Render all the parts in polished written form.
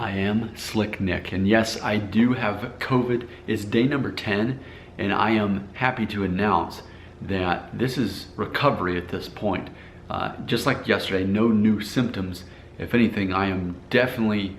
I am Slick Nick, and yes, I do have COVID. It's day number 10, and I am happy to announce that this is recovery at this point. Just like yesterday, no new symptoms. If anything, I am definitely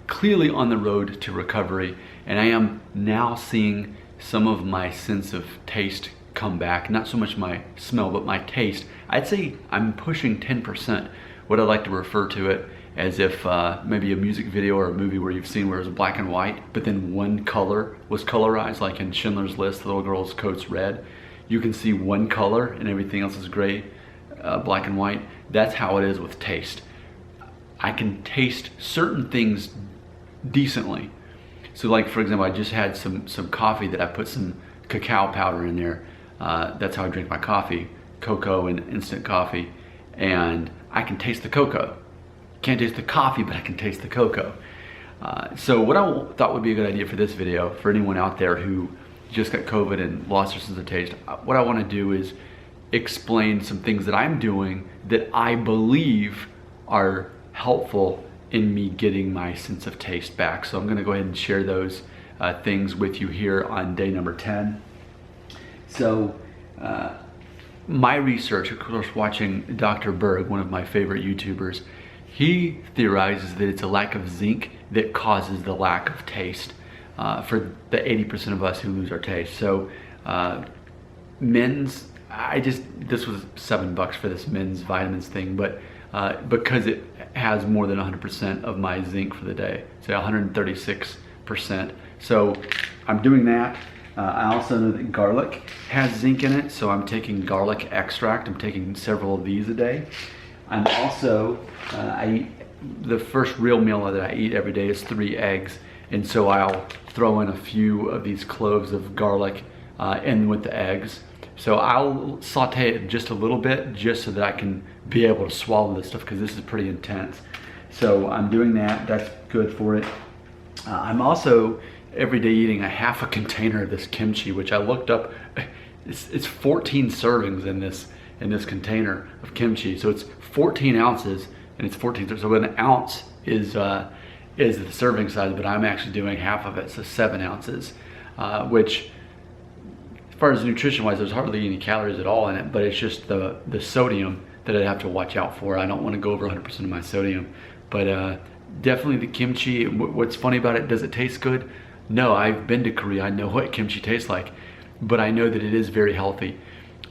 clearly on the road to recovery, and I am now seeing some of my sense of taste come back. Not so much my smell, but my taste. I'd say I'm pushing 10%. What I like to refer to it as if maybe a music video or a movie where you've seen where it was black and white, but then one color was colorized, like in Schindler's List, the little girl's coat's red. You can see one color and everything else is gray, black and white. That's how it is with taste. I can taste certain things decently. So like, for example, I just had some coffee that I put some cacao powder in there. That's how I drink my coffee, cocoa and instant coffee. And I can taste the cocoa. Can't taste the coffee, but I can taste the cocoa. So what I thought would be a good idea for this video, for anyone out there who just got COVID and lost their sense of taste, what I want to do is explain some things that I'm doing that I believe are helpful in me getting my sense of taste back. So I'm going to go ahead and share those things with you here on day number 10. So my research, of course, watching Dr. Berg, one of my favorite YouTubers, he theorizes that it's a lack of zinc that causes the lack of taste for the 80% of us who lose our taste. So men's, this was $7 for this men's vitamins thing, but because it has more than 100% of my zinc for the day, say 136%. So I'm doing that. I also know that garlic has zinc in it, so I'm taking garlic extract. I'm taking several of these a day. I'm also, the first real meal that I eat every day is 3 eggs, and so I'll throw in a few of these cloves of garlic in with the eggs. So I'll saute it just a little bit just so that I can be able to swallow this stuff, because this is pretty intense. So I'm doing that. That's good for it. I'm also every day eating a half a container of this kimchi, which I looked up. It's 14 servings in this container of kimchi. So it's 14 ounces, and it's 14. So an ounce is the serving size, but I'm actually doing half of it, so 7 ounces, which, as far as nutrition-wise, there's hardly any calories at all in it, but it's just the sodium that I'd have to watch out for. I don't want to go over 100% of my sodium, but definitely the kimchi. What's funny about it, does it taste good? No, I've been to Korea. I know what kimchi tastes like, but I know that it is very healthy,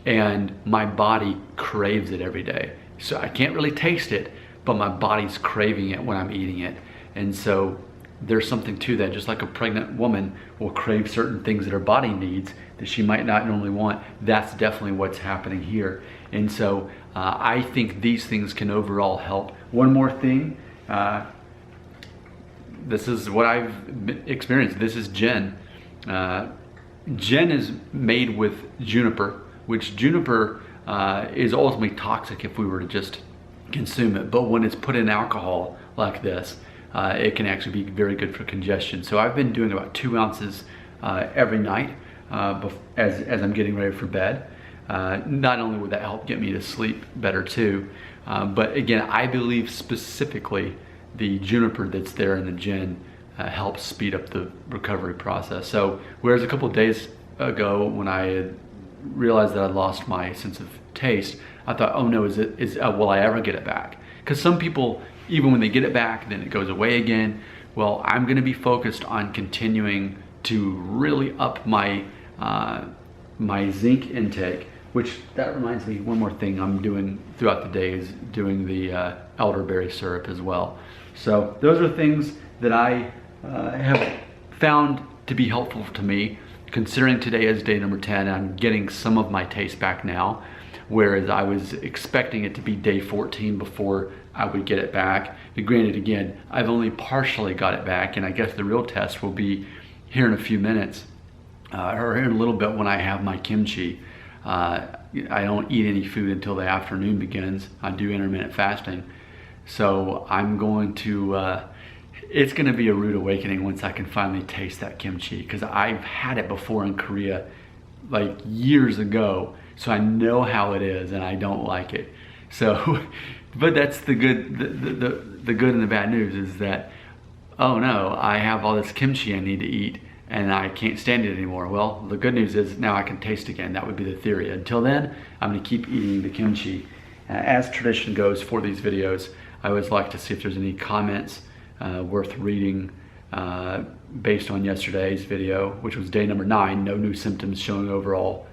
and my body craves it every day. So I can't really taste it, but my body's craving it when I'm eating it. And so there's something to that. Just like a pregnant woman will crave certain things that her body needs that she might not normally want, that's definitely what's happening here. And so I think these things can overall help. One more thing, this is what I've experienced. This is gin. Gin is made with juniper, which juniper is ultimately toxic if we were to just consume it. But when it's put in alcohol like this, it can actually be very good for congestion. So I've been doing about 2 ounces every night as I'm getting ready for bed. Not only would that help get me to sleep better too, but again, I believe specifically the juniper that's there in the gin helps speed up the recovery process. So whereas a couple of days ago when I had realized that I lost my sense of taste, I thought, oh no, will I ever get it back? Because some people, even when they get it back, then it goes away again. Well, I'm going to be focused on continuing to really up my my zinc intake, which that reminds me, one more thing I'm doing throughout the day is doing the elderberry syrup as well. So those are things that I have found to be helpful to me. Considering today is day number 10, I'm getting some of my taste back now, whereas I was expecting it to be day 14 before I would get it back. But granted, again, I've only partially got it back, and I guess the real test will be here in a few minutes, or here in a little bit when I have my kimchi. I don't eat any food until the afternoon begins. I do intermittent fasting. So I'm going to, it's going to be a rude awakening once I can finally taste that kimchi, because I've had it before in Korea like years ago, so I know how it is and I don't like it. So, but that's the good, the good and the bad news is that oh no, I have all this kimchi I need to eat and I can't stand it anymore. Well, the good news is now I can taste again. That would be the theory. Until then, I'm gonna keep eating the kimchi. As tradition goes for these videos, I always like to see if there's any comments worth reading based on yesterday's video, which was day number 9, no new symptoms showing overall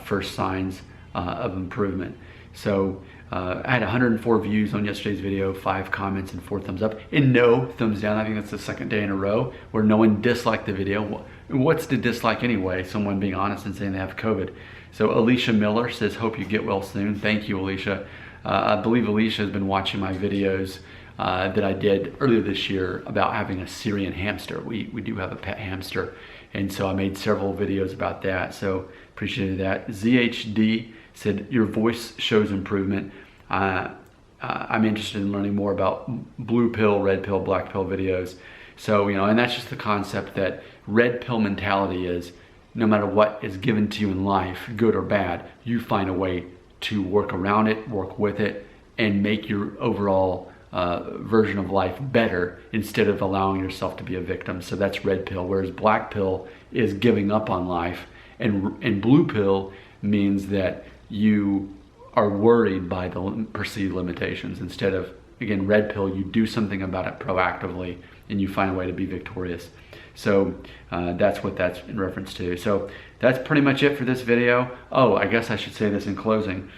first signs of improvement. So I had 104 views on yesterday's video, 5 comments and 4 thumbs up, and no thumbs down. I think that's the second day in a row where no one disliked the video. What's to dislike anyway? Someone being honest and saying they have COVID. So Alicia Miller says, hope you get well soon. Thank you, Alicia. I believe Alicia has been watching my videos that I did earlier this year about having a Syrian hamster. We do have a pet hamster, and so I made several videos about that, so appreciated that. ZHD said, your voice shows improvement. I'm interested in learning more about blue pill, red pill, black pill videos. So, and that's just the concept that red pill mentality is no matter what is given to you in life, good or bad, you find a way to work around it, work with it, and make your overall version of life better instead of allowing yourself to be a victim. So that's red pill, whereas black pill is giving up on life, and blue pill means that you are worried by the perceived limitations. Instead of, again, red pill, you do something about it proactively and you find a way to be victorious. So that's what that's in reference to. So that's pretty much it for this video. Oh, I guess I should say this in closing.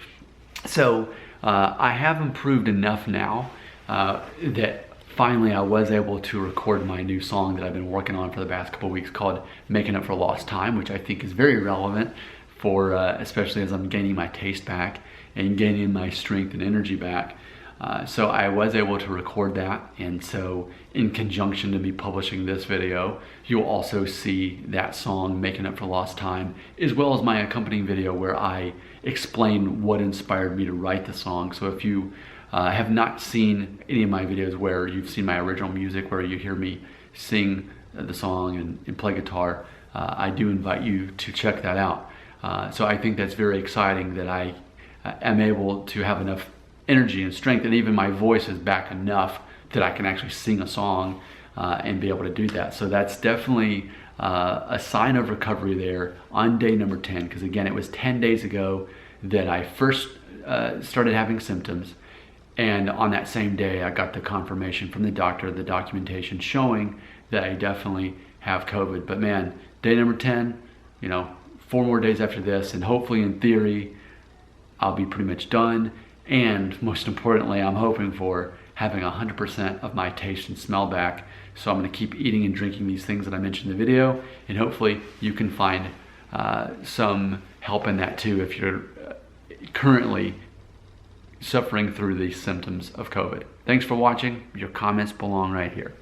So I have improved enough now that finally I was able to record my new song that I've been working on for the past couple weeks called Making Up for Lost Time, which I think is very relevant for especially as I'm gaining my taste back and gaining my strength and energy back. So I was able to record that, and so in conjunction to me publishing this video, you'll also see that song, Making Up for Lost Time, as well as my accompanying video where I explain what inspired me to write the song. So if you have not seen any of my videos where you've seen my original music, where you hear me sing the song and play guitar, I do invite you to check that out. So I think that's very exciting that I am able to have enough energy and strength, and even my voice is back enough that I can actually sing a song and be able to do that. So that's definitely a sign of recovery there on day number 10, because again, it was 10 days ago that I first started having symptoms, and on that same day I got the confirmation from the doctor, the documentation showing that I definitely have COVID. But man, day number 10, 4 more days after this, and hopefully in theory I'll be pretty much done. And most importantly, I'm hoping for having 100% of my taste and smell back. So I'm gonna keep eating and drinking these things that I mentioned in the video, and hopefully you can find some help in that too if you're currently suffering through these symptoms of COVID. Thanks for watching. Your comments belong right here.